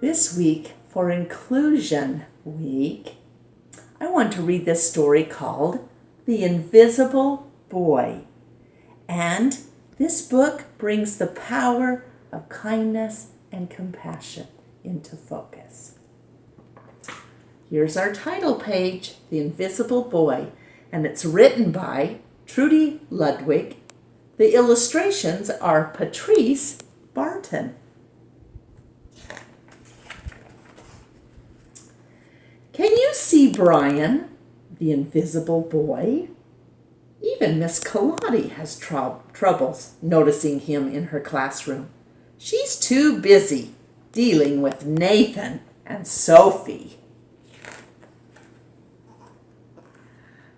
This week, for Inclusion Week, I want to read this story called The Invisible Boy. And this book brings the power of kindness and compassion into focus. Here's our title page, The Invisible Boy, and it's written by Trudy Ludwig. The illustrations are Patrice Barton. Can you see Brian, the invisible boy? Even Miss Kalani has troubles noticing him in her classroom. She's too busy dealing with Nathan and Sophie.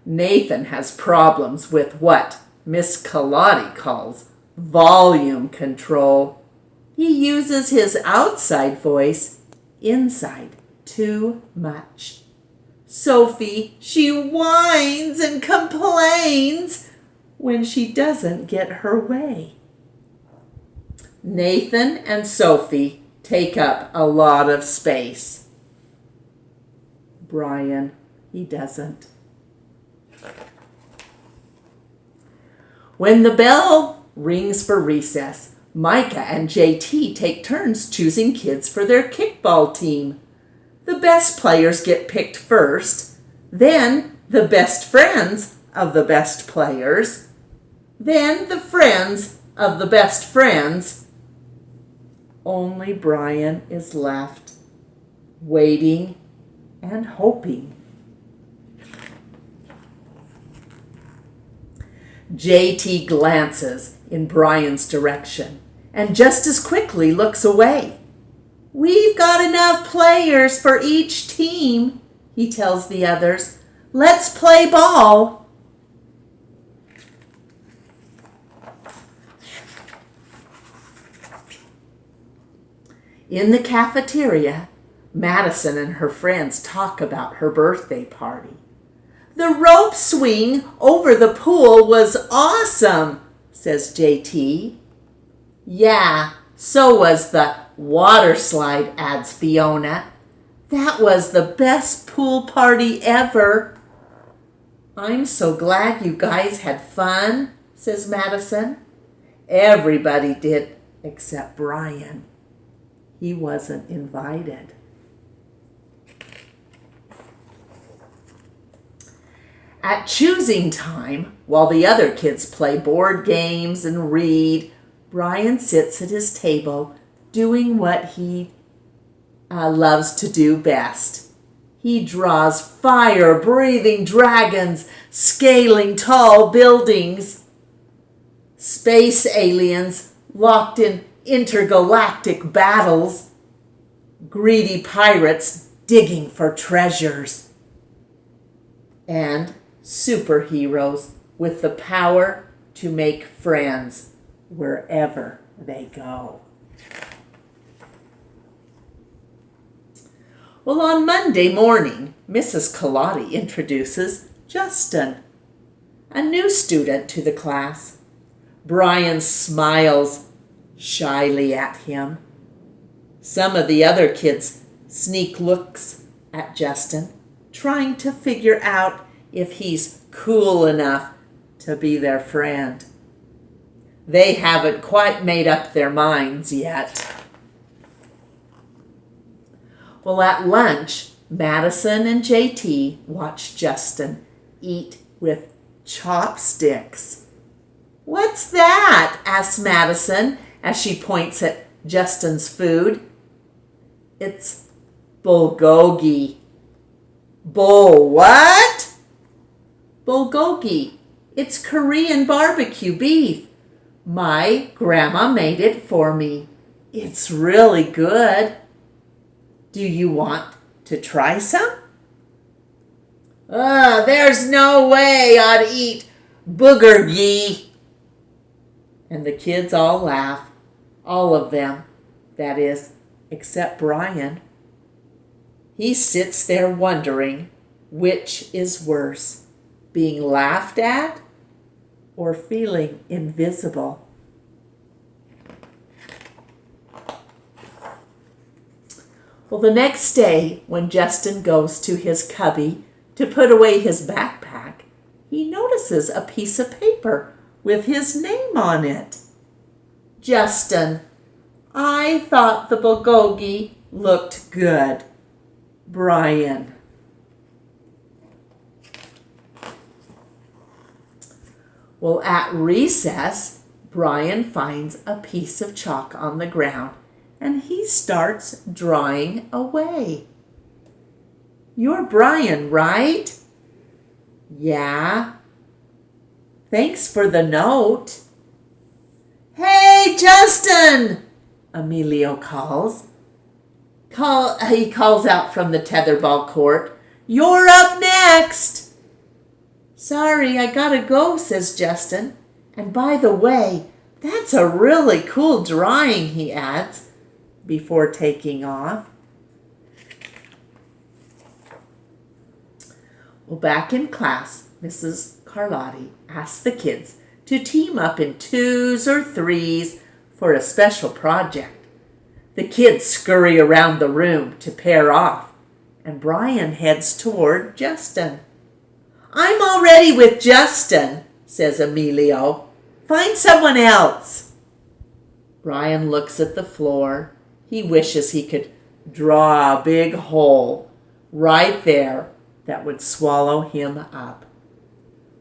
Nathan has problems with what Miss Kalani calls volume control. He uses his outside voice inside too much. Sophie, she whines and complains when she doesn't get her way. Nathan and Sophie take up a lot of space. Brian, he doesn't. When the bell rings for recess, Micah and JT take turns choosing kids for their kickball team. The best players get picked first, then the best friends of the best players, then the friends of the best friends. Only Brian is left, waiting and hoping. JT glances in Brian's direction and just as quickly looks away. We've got enough players for each team, he tells the others. Let's play ball. In the cafeteria, Madison and her friends talk about her birthday party. The rope swing over the pool was awesome, says JT. Yeah, so was the water slide, adds Fiona. That was the best pool party ever. I'm so glad you guys had fun, says Madison. Everybody did except Brian. He wasn't invited. At choosing time, while the other kids play board games and read, Brian sits at his table doing what he loves to do best. He draws fire-breathing dragons scaling tall buildings, space aliens locked in intergalactic battles, greedy pirates digging for treasures, and superheroes with the power to make friends wherever they go. Well, on Monday morning, Mrs. Kalani introduces Justin, a new student to the class. Brian smiles shyly at him. Some of the other kids sneak looks at Justin, trying to figure out if he's cool enough to be their friend. They haven't quite made up their minds yet. Well, at lunch, Madison and JT watch Justin eat with chopsticks. What's that? Asks Madison as she points at Justin's food. It's bulgogi. What? Bulgogi. It's Korean barbecue beef. My grandma made it for me. It's really good. Do you want to try some? There's no way I'd eat boogergy. And the kids all laugh. All of them, that is, except Brian. He sits there wondering which is worse, being laughed at or feeling invisible. Well, the next day, when Justin goes to his cubby to put away his backpack, he notices a piece of paper with his name on it. Justin, I thought the bulgogi looked good. Brian. Well, at recess, Brian finds a piece of chalk on the ground and he starts drawing away. You're Brian, right? Yeah. Thanks for the note. Hey, Justin! Emilio calls. He calls out from the tetherball court. You're up next! Sorry, I gotta go, says Justin. And by the way, that's a really cool drawing, he adds, before taking off. Well, back in class, Mrs. Carlotti asked the kids to team up in 2s or 3s for a special project. The kids scurry around the room to pair off, and Brian heads toward Justin. I'm already with Justin, says Emilio. Find someone else. Brian looks at the floor. He wishes he could draw a big hole right there that would swallow him up.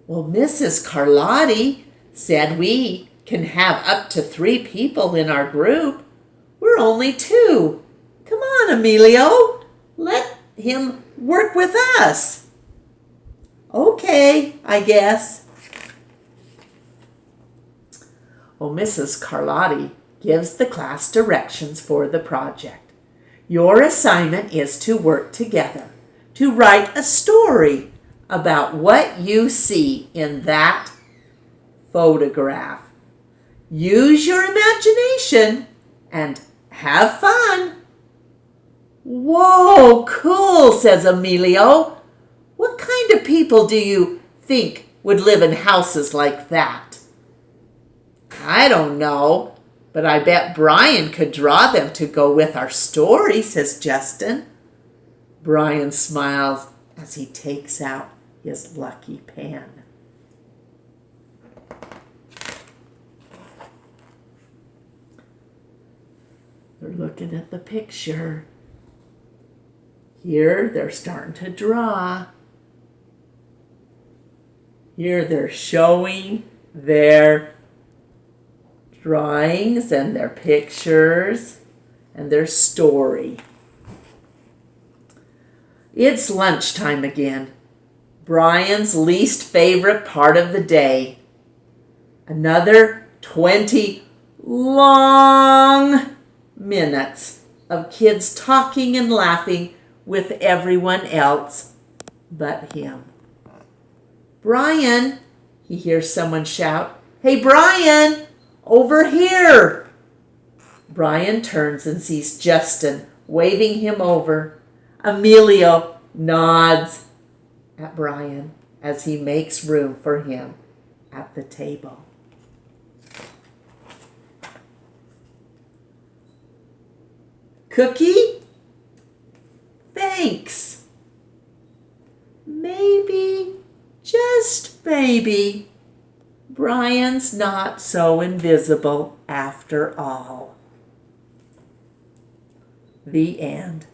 Well, Mrs. Carlotti said we can have up to 3 people in our group. We're only 2. Come on, Emilio. Let him work with us. Okay, I guess. Well, Mrs. Carlotti gives the class directions for the project. Your assignment is to work together to write a story about what you see in that photograph. Use your imagination and have fun. Whoa, cool, says Emilio. What kind of people do you think would live in houses like that? I don't know, but I bet Brian could draw them to go with our story, says Justin. Brian smiles as he takes out his lucky pen. They're looking at the picture. Here they're starting to draw. Here they're showing their drawings and their pictures and their story. It's lunchtime again. Brian's least favorite part of the day. Another 20 long minutes of kids talking and laughing with everyone else but him. Brian, he hears someone shout, Hey, Brian, over here. Brian turns and sees Justin waving him over. Emilio nods at Brian as he makes room for him at the table. Cookie? Thanks. Maybe, just maybe, Brian's not so invisible after all. The end.